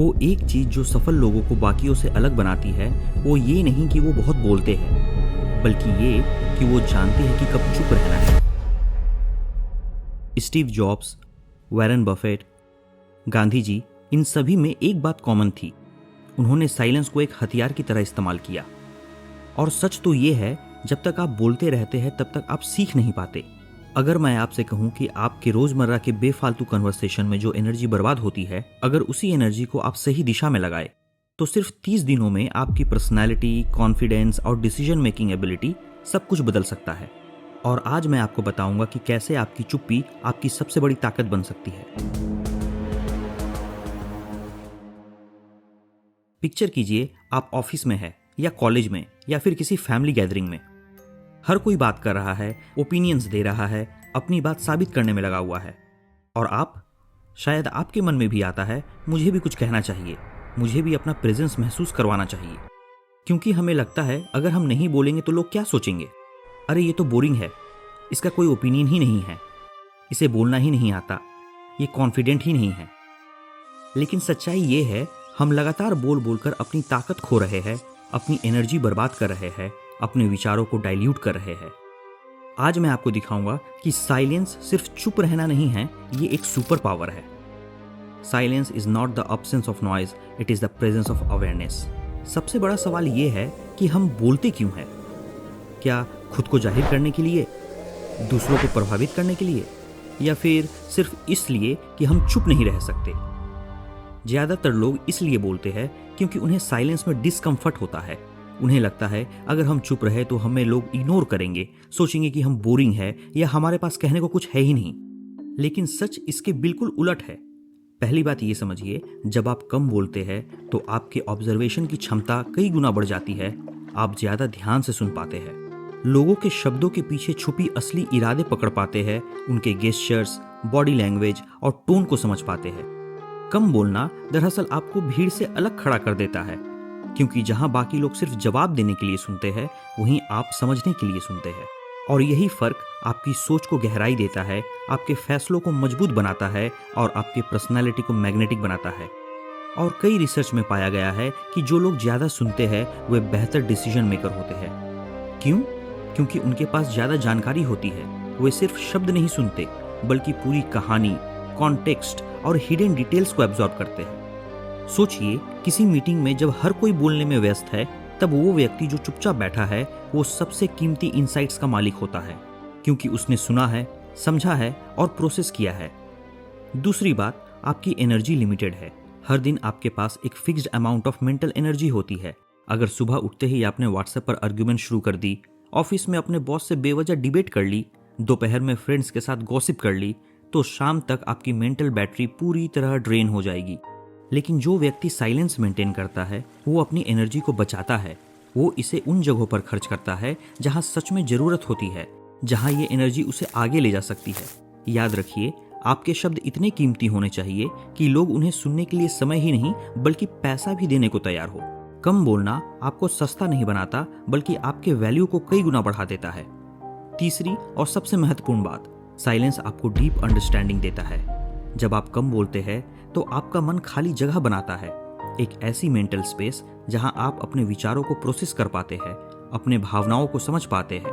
वो एक चीज जो सफल लोगों को बाकियों से अलग बनाती है वो ये नहीं कि वो बहुत बोलते हैं, बल्कि ये कि वो जानते हैं कि कब चुप रहना है। Steve Jobs, Warren Buffett, Gandhi ji, इन सभी में एक बात कॉमन थी, उन्होंने साइलेंस को एक हथियार की तरह इस्तेमाल किया। और सच तो ये है, जब तक आप बोलते रहते हैं तब तक आप सीख नहीं पाते। अगर मैं आपसे कहूं कि आपके रोजमर्रा के बेफालतू कन्वर्सेशन में जो एनर्जी बर्बाद होती है, अगर उसी एनर्जी को आप सही दिशा में लगाए तो सिर्फ 30 दिनों में आपकी पर्सनैलिटी, कॉन्फिडेंस और डिसीजन मेकिंग एबिलिटी सब कुछ बदल सकता है। और आज मैं आपको बताऊंगा कि कैसे आपकी चुप्पी आपकी सबसे बड़ी ताकत बन सकती है। पिक्चर कीजिए, आप ऑफिस में है या कॉलेज में या फिर किसी फैमिली गैदरिंग में। हर कोई बात कर रहा है, ओपिनियंस दे रहा है, अपनी बात साबित करने में लगा हुआ है। और आप, शायद आपके मन में भी आता है, मुझे भी कुछ कहना चाहिए, मुझे भी अपना प्रेजेंस महसूस करवाना चाहिए। क्योंकि हमें लगता है अगर हम नहीं बोलेंगे तो लोग क्या सोचेंगे। अरे ये तो बोरिंग है, इसका कोई ओपिनियन ही नहीं है, इसे बोलना ही नहीं आता, ये कॉन्फिडेंट ही नहीं है। लेकिन सच्चाई ये है, हम लगातार बोल बोलकर अपनी ताकत खो रहे हैं, अपनी एनर्जी बर्बाद कर रहे हैं, अपने विचारों को डाइल्यूट कर रहे हैं। आज मैं आपको दिखाऊंगा कि साइलेंस सिर्फ चुप रहना नहीं है, ये एक सुपर पावर है। Silence is not the absence of noise, it is the presence of awareness. सबसे बड़ा सवाल ये है कि हम बोलते क्यों हैं? क्या खुद को जाहिर करने के लिए, दूसरों को प्रभावित करने के लिए, या फिर सिर्फ इसलिए कि हम चुप नहीं रह सकते? ज्यादातर लोग इसलिए बोलते हैं क्योंकि उन्हें साइलेंस में डिस्कम्फर्ट होता है। उन्हें लगता है अगर हम चुप रहे तो हमें लोग इग्नोर करेंगे, सोचेंगे कि हम बोरिंग है या हमारे पास कहने को कुछ है ही नहीं। लेकिन सच इसके बिल्कुल उलट है। पहली बात ये समझिए, जब आप कम बोलते हैं तो आपके ऑब्जर्वेशन की क्षमता कई गुना बढ़ जाती है। आप ज्यादा ध्यान से सुन पाते हैं, लोगों के शब्दों के पीछे छुपी असली इरादे पकड़ पाते हैं, उनके गेस्चर्स, बॉडी लैंग्वेज और टोन को समझ पाते हैं। कम बोलना दरअसल आपको भीड़ से अलग खड़ा कर देता है, क्योंकि जहां बाकी लोग सिर्फ जवाब देने के लिए सुनते हैं, वहीं आप समझने के लिए सुनते हैं। और यही फर्क आपकी सोच को गहराई देता है, आपके फैसलों को मजबूत बनाता है और आपके पर्सनालिटी को मैग्नेटिक बनाता है। और कई रिसर्च में पाया गया है कि जो लोग ज्यादा सुनते हैं वे बेहतर डिसीजन मेकर होते हैं। क्यों? क्योंकि उनके पास ज्यादा जानकारी होती है। वे सिर्फ शब्द नहीं सुनते, बल्कि पूरी कहानी, कॉन्टेक्स्ट और हिडन डिटेल्स को एब्जॉर्ब करते हैं। सोचिए, किसी मीटिंग में जब हर कोई बोलने में व्यस्त है, तब वो व्यक्ति जो चुपचाप बैठा है वो सबसे कीमती इंसाइट्स का मालिक होता है, क्योंकि उसने सुना है, समझा है और प्रोसेस किया है। दूसरी बात, आपकी एनर्जी लिमिटेड है। हर दिन आपके पास एक fixed amount of mental energy होती है। अगर सुबह उठते ही आपने व्हाट्सएप पर आर्ग्यूमेंट शुरू कर दी, ऑफिस में अपने बॉस से बेवजह डिबेट कर ली, दोपहर में फ्रेंड्स के साथ गॉसिप कर ली, तो शाम तक आपकी मेंटल बैटरी पूरी तरह ड्रेन हो जाएगी। लेकिन जो व्यक्ति साइलेंस मेंटेन करता है वो अपनी एनर्जी को बचाता है। वो इसे उन जगहों पर खर्च करता है जहां सच में जरूरत होती है, जहां ये एनर्जी उसे आगे ले जा सकती है। याद रखिए, आपके शब्द इतने कीमती होने चाहिए कि लोग उन्हें सुनने के लिए समय ही नहीं बल्कि पैसा भी देने को तैयार हो। कम बोलना आपको सस्ता नहीं बनाता, बल्कि आपके वैल्यू को कई गुना बढ़ा देता है। तीसरी और सबसे महत्वपूर्ण बात, साइलेंस आपको डीप अंडरस्टैंडिंग देता है। जब आप कम बोलते हैं तो आपका मन खाली जगह बनाता है, एक ऐसी मेंटल स्पेस जहां आप अपने विचारों को प्रोसेस कर पाते हैं, अपने भावनाओं को समझ पाते हैं।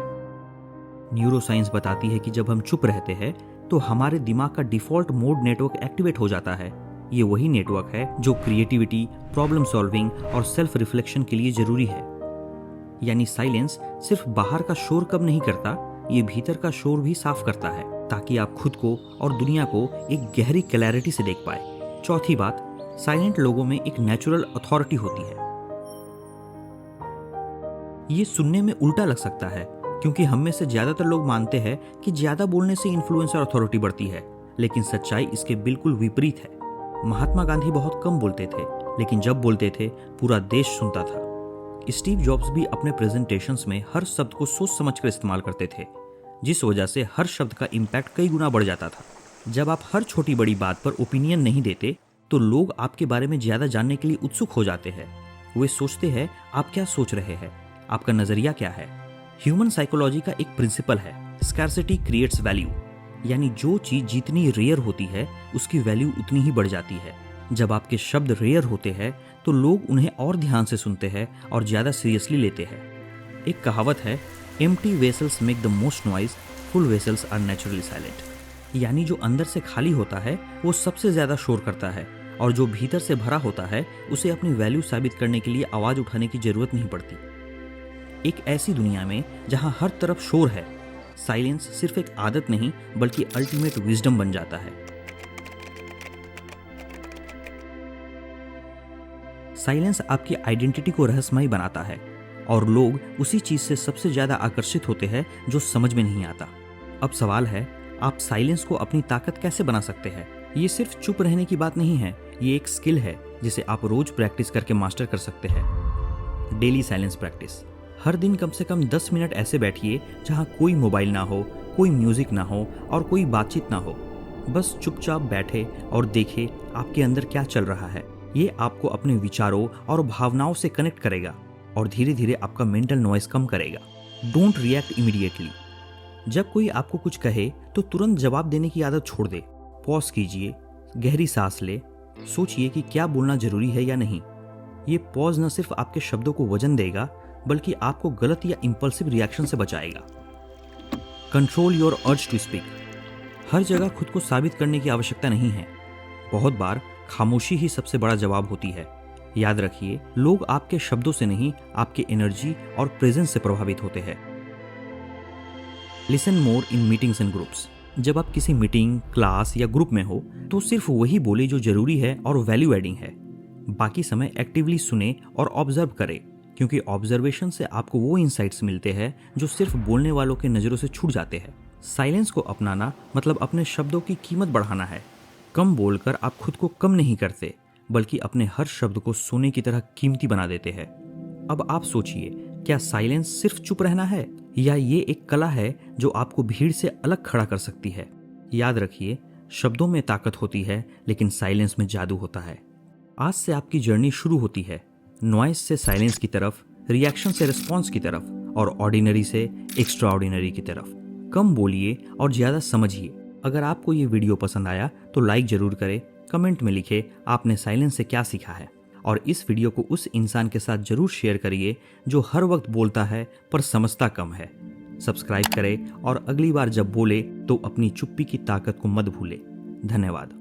न्यूरोसाइंस बताती है कि जब हम चुप रहते हैं तो हमारे दिमाग का डिफॉल्ट मोड नेटवर्क एक्टिवेट हो जाता है। ये वही नेटवर्क है जो क्रिएटिविटी, प्रॉब्लम सॉल्विंग और सेल्फ रिफ्लेक्शन के लिए जरूरी है। यानी साइलेंस सिर्फ बाहर का शोर कम नहीं करता, ये भीतर का शोर भी साफ करता है, ताकि आप खुद को और दुनिया को एक गहरी क्लैरिटी से देख पाए। चौथी बात, साइलेंट लोगों में एक नेचुरल अथॉरिटी होती है। ये सुनने में उल्टा लग सकता है, क्योंकि हम में से ज्यादातर लोग मानते हैं कि ज्यादा बोलने से इन्फ्लुएंस और अथॉरिटी बढ़ती है, लेकिन सच्चाई इसके बिल्कुल विपरीत है। महात्मा गांधी बहुत कम बोलते थे, लेकिन जब बोलते थे पूरा देश सुनता था। स्टीव जॉब्स भी अपने प्रेजेंटेशंस में हर शब्द को सोच समझकर इस्तेमाल करते थे, जिस वजह से हर शब्द का इम्पैक्ट कई गुना बढ़ जाता था। जब आप हर छोटी बड़ी बात पर ओपिनियन नहीं देते तो लोग आपके बारे में ज्यादा जानने के लिए उत्सुक हो जाते हैं। वे सोचते हैं आप क्या सोच रहे हैं, आपका नजरिया क्या है। ह्यूमन साइकोलॉजी का एक प्रिंसिपल है, स्कैर्सिटी क्रिएट्स वैल्यू, यानी जो चीज जितनी रेयर होती है उसकी वैल्यू उतनी ही बढ़ जाती है। जब आपके शब्द रेयर होते हैं तो लोग उन्हें और ध्यान से सुनते हैं और ज़्यादा सीरियसली लेते हैं। एक कहावत है, empty vessels make the most noise, full vessels are naturally silent. यानी जो अंदर से खाली होता है वो सबसे ज़्यादा शोर करता है, और जो भीतर से भरा होता है उसे अपनी वैल्यू साबित करने के लिए आवाज़ उठाने की ज़रूरत नहीं पड़ती। एक ऐसी दुनिया में जहाँ हर तरफ शोर है, साइलेंस सिर्फ एक आदत नहीं बल्कि अल्टीमेट विजडम बन जाता है। साइलेंस आपकी आइडेंटिटी को रहस्यमयी बनाता है, और लोग उसी चीज से सबसे ज्यादा आकर्षित होते हैं जो समझ में नहीं आता। अब सवाल है, आप साइलेंस को अपनी ताकत कैसे बना सकते हैं? ये सिर्फ चुप रहने की बात नहीं है, ये एक स्किल है जिसे आप रोज प्रैक्टिस करके मास्टर कर सकते हैं। Daily silence practice. हर दिन कम से कम 10 मिनट ऐसे बैठिए जहां कोई मोबाइल ना हो, कोई म्यूजिक ना हो और कोई बातचीत ना हो। बस चुपचाप बैठे और देखे आपके अंदर क्या चल रहा है। ये आपको अपने विचारों और भावनाओं से कनेक्ट करेगा और धीरे धीरे आपका मेंटल नॉइस कम करेगा। Don't react immediately. जब कोई आपको कुछ कहे तो तुरंत जवाब देने की आदत छोड़ दे। पॉज कीजिए, गहरी सांस ले, सोचिए कि क्या बोलना जरूरी है या नहीं। ये पॉज न सिर्फ आपके शब्दों को वजन देगा बल्कि आपको गलत या इंपल्सिव रिएक्शन से बचाएगा। Control your urge to speak. हर जगह खुद को साबित करने की आवश्यकता नहीं है। बहुत बार खामोशी ही सबसे बड़ा जवाब होती है। याद रखिए, लोग आपके शब्दों से नहीं, आपके एनर्जी और प्रेजेंस से प्रभावित होते हैं। Listen more in meetings and groups. जब आप किसी मीटिंग, क्लास या ग्रुप में हो तो सिर्फ वही बोले जो जरूरी है और वैल्यू एडिंग है। बाकी समय एक्टिवली सुने और ऑब्जर्व करें, क्योंकि ऑब्जर्वेशन से आपको वो इंसाइट्स मिलते हैं जो सिर्फ बोलने वालों के नज़रों से छूट जाते हैं। साइलेंस को अपनाना मतलब अपने शब्दों की कीमत बढ़ाना है। कम बोलकर आप खुद को कम नहीं करते बल्कि अपने हर शब्द को सोने की तरह कीमती बना देते हैं। अब आप सोचिए, क्या साइलेंस सिर्फ चुप रहना है या ये एक कला है जो आपको भीड़ से अलग खड़ा कर सकती है? याद रखिए, शब्दों में ताकत होती है लेकिन साइलेंस में जादू होता है। आज से आपकी जर्नी शुरू होती है, नॉइस से साइलेंस की तरफ, रिएक्शन से रिस्पॉन्स की तरफ और ऑर्डिनरी से एक्स्ट्रा ऑर्डिनरी की तरफ। कम बोलिए और ज़्यादा समझिए। अगर आपको ये वीडियो पसंद आया तो लाइक जरूर करें, कमेंट में लिखे आपने साइलेंस से क्या सीखा है, और इस वीडियो को उस इंसान के साथ जरूर शेयर करिए जो हर वक्त बोलता है पर समझता कम है। सब्सक्राइब करें और अगली बार जब बोले तो अपनी चुप्पी की ताकत को मत भूले। धन्यवाद।